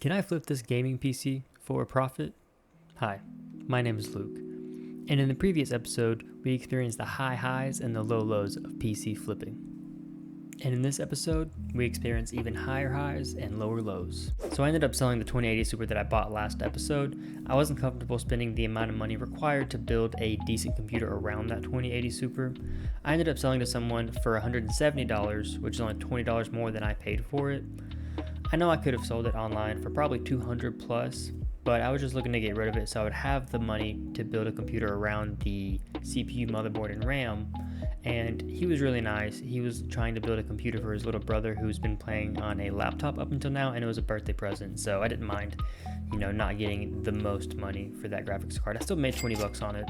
Can I flip this gaming PC for a profit? Hi, my name is Luke, and in the previous episode, we experienced the high highs and the low lows of PC flipping. And in this episode, we experience even higher highs and lower lows. So I ended up selling the 2080 Super that I bought last episode. I wasn't comfortable spending the amount of money required to build a decent computer around that 2080 Super. I ended up selling to someone for $170, which is only $20 more than I paid for it. I know I could have sold it online for probably $200 plus, but I was just looking to get rid of it so I would have the money to build a computer around the CPU, motherboard, and RAM. And he was really nice. He was trying to build a computer for his little brother who's been playing on a laptop up until now, and it was a birthday present, so I didn't mind, not getting the most money for that graphics card. I still made 20 bucks on it,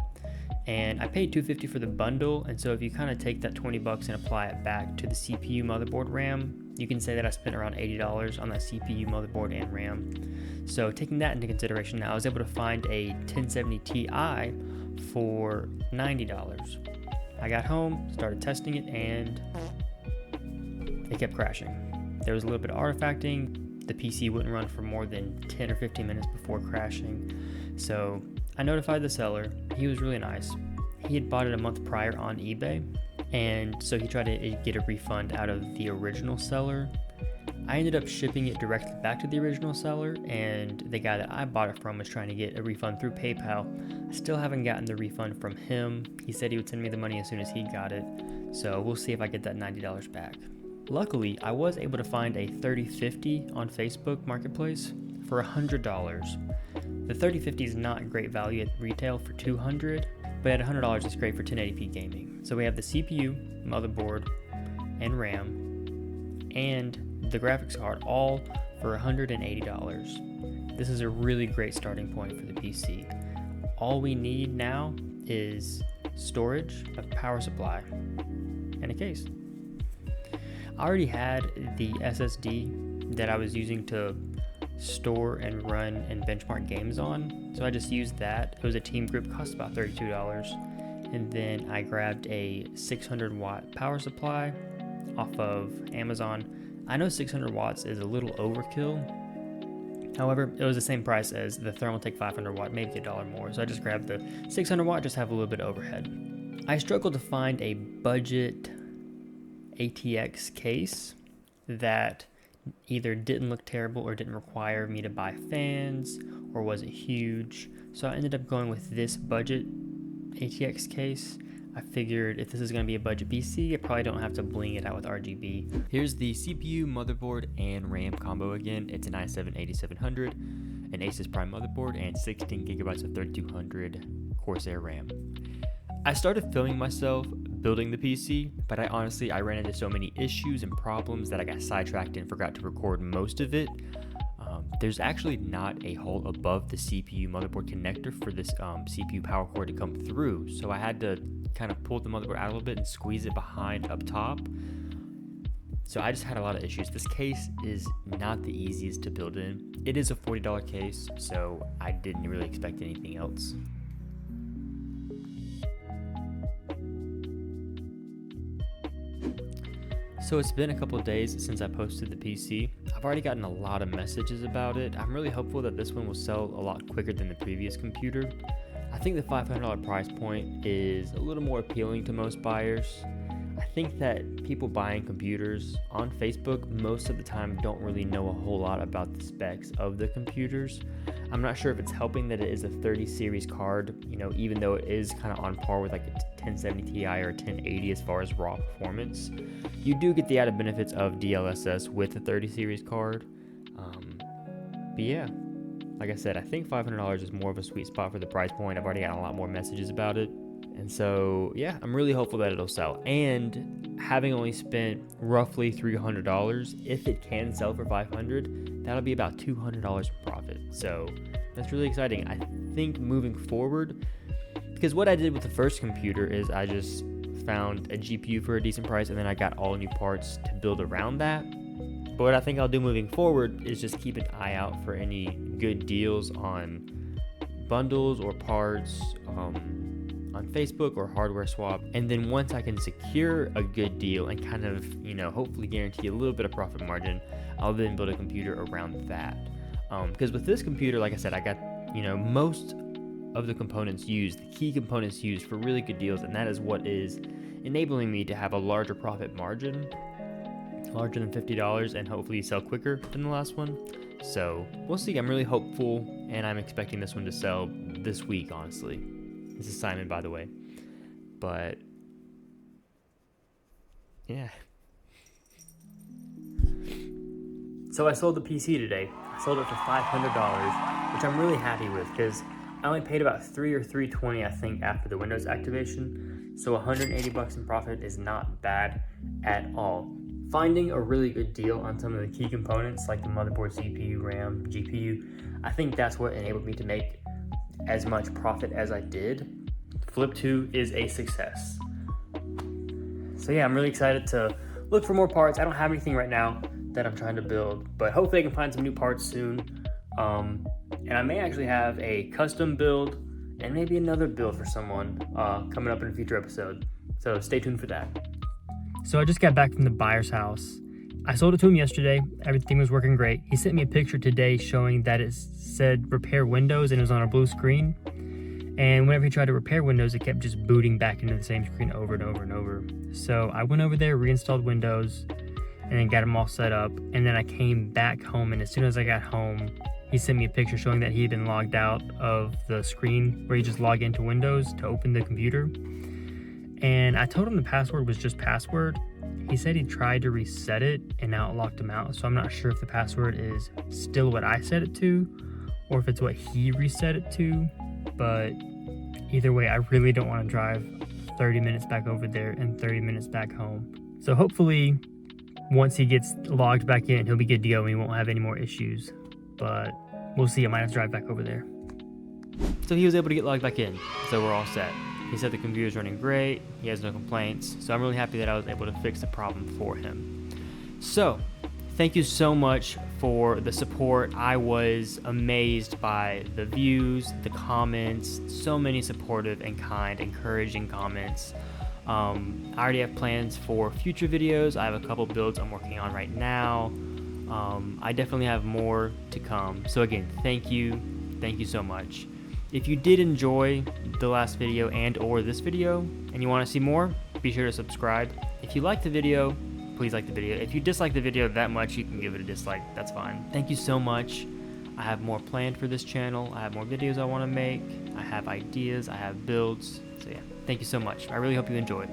and I paid $250 for the bundle. And so if you kind of take that 20 bucks and apply it back to the CPU, motherboard, RAM, you can say that I spent around $80 on that CPU, motherboard, and RAM. So taking that into consideration, now I was able to find a 1070 Ti for $90. I got home, started testing it, and it kept crashing. There was a little bit of artifacting. The PC wouldn't run for more than 10 or 15 minutes before crashing. So I notified the seller. He was really nice. He had bought it a month prior on eBay, and so he tried to get a refund out of the original seller. I ended up shipping it directly back to the original seller, and the guy that I bought it from was trying to get a refund through PayPal. I still haven't gotten the refund from him. He said he would send me the money as soon as he got it, so we'll see if I get that $90 back. Luckily, I was able to find a 3050 on Facebook Marketplace for $100. The 3050 is not great value at retail for $200, but at $100 it's great for 1080p gaming. So we have the CPU, motherboard, and RAM, and the graphics card, all for $180. This is a really great starting point for the PC. All we need now is storage, a power supply, and a case. I already had the SSD that I was using to store and run and benchmark games on, so I just used that. It was a team group, cost about $32, and then I grabbed a 600 watt power supply off of Amazon. I know 600 watts is a little overkill. However, it was the same price as the Thermaltake 500 watt, maybe $1 more. So I just grabbed the 600 watt, just have a little bit of overhead. I struggled to find a budget ATX case that either didn't look terrible or didn't require me to buy fans or wasn't huge. So I ended up going with this budget ATX case. I figured if this is going to be a budget PC, I probably don't have to bling it out with RGB. Here's the CPU, motherboard, and RAM combo again. It's an i7-8700, an Asus Prime motherboard, and 16 gigabytes of 3200 Corsair RAM. I started filming myself building the PC, but I ran into so many issues and problems that I got sidetracked and forgot to record most of it. There's actually not a hole above the CPU motherboard connector for this CPU power cord to come through, so I had to kind of pull the motherboard out a little bit and squeeze it behind up top. So I just had a lot of issues. This case is not the easiest to build in. It is a $40 case, so I didn't really expect anything else. So it's been a couple of days since I posted the PC. I've already gotten a lot of messages about it. I'm really hopeful that this one will sell a lot quicker than the previous computer. I think the $500 price point is a little more appealing to most buyers. I think that people buying computers on Facebook most of the time don't really know a whole lot about the specs of the computers. I'm not sure if it's helping that it is a 30 series card, even though it is kind of on par with like a 1070 Ti or 1080 as far as raw performance. You do get the added benefits of DLSS with the 30 series card. But yeah, like I said, I think $500 is more of a sweet spot for the price point. I've already gotten a lot more messages about it. And so, yeah, I'm really hopeful that it'll sell. And having only spent roughly $300, if it can sell for $500, that'll be about $200 in profit. So that's really exciting. I think moving forward, because what I did with the first computer is I just found a GPU for a decent price, and then I got all new parts to build around that. But what I think I'll do moving forward is just keep an eye out for any good deals on bundles or parts on Facebook or Hardware Swap. And then once I can secure a good deal and kind of, hopefully guarantee a little bit of profit margin, I'll then build a computer around that. Because with this computer, like I said, I got, most of the components used, the key components used for really good deals, and that is what is enabling me to have a larger profit margin, larger than $50, and hopefully sell quicker than the last one. So we'll see. I'm really hopeful, and I'm expecting this one to sell this week, honestly. This is Simon, by the way. But yeah. So I sold the PC today. I sold it for $500, which I'm really happy with because I only paid about $3 or $320, I think, after the Windows activation. So $180 in profit is not bad at all. Finding a really good deal on some of the key components like the motherboard, CPU, RAM, GPU, I think that's what enabled me to make as much profit as I did. Flip 2 is a success. So yeah, I'm really excited to look for more parts. I don't have anything right now that I'm trying to build, but hopefully I can find some new parts soon. And I may actually have a custom build and maybe another build for someone coming up in a future episode. So stay tuned for that. So I just got back from the buyer's house. I sold it to him yesterday. Everything was working great. He sent me a picture today showing that it said repair Windows and it was on a blue screen. And whenever he tried to repair Windows, it kept just booting back into the same screen over and over and over. So I went over there, reinstalled Windows, and then got them all set up. And then I came back home, and as soon as I got home, he sent me a picture showing that he had been logged out of the screen where you just log into Windows to open the computer. And I told him the password was just password. He said he tried to reset it and now it locked him out. So I'm not sure if the password is still what I set it to or if it's what he reset it to. But either way, I really don't want to drive 30 minutes back over there and 30 minutes back home. So hopefully once he gets logged back in, he'll be good to go and he won't have any more issues. But we'll see. I might have to drive back over there. So he was able to get logged back in. So we're all set. He said the computer's running great, he has no complaints, so I'm really happy that I was able to fix the problem for him. So, thank you so much for the support. I was amazed by the views, the comments, so many supportive and kind, encouraging comments. I already have plans for future videos. I have a couple builds I'm working on right now. I definitely have more to come. So again, thank you so much. If you did enjoy the last video and or this video and you want to see more, be sure to subscribe. If you like the video, please like the video. If you dislike the video that much, you can give it a dislike. That's fine. Thank you so much. I have more planned for this channel. I have more videos I want to make. I have ideas. I have builds. So yeah, thank you so much. I really hope you enjoyed.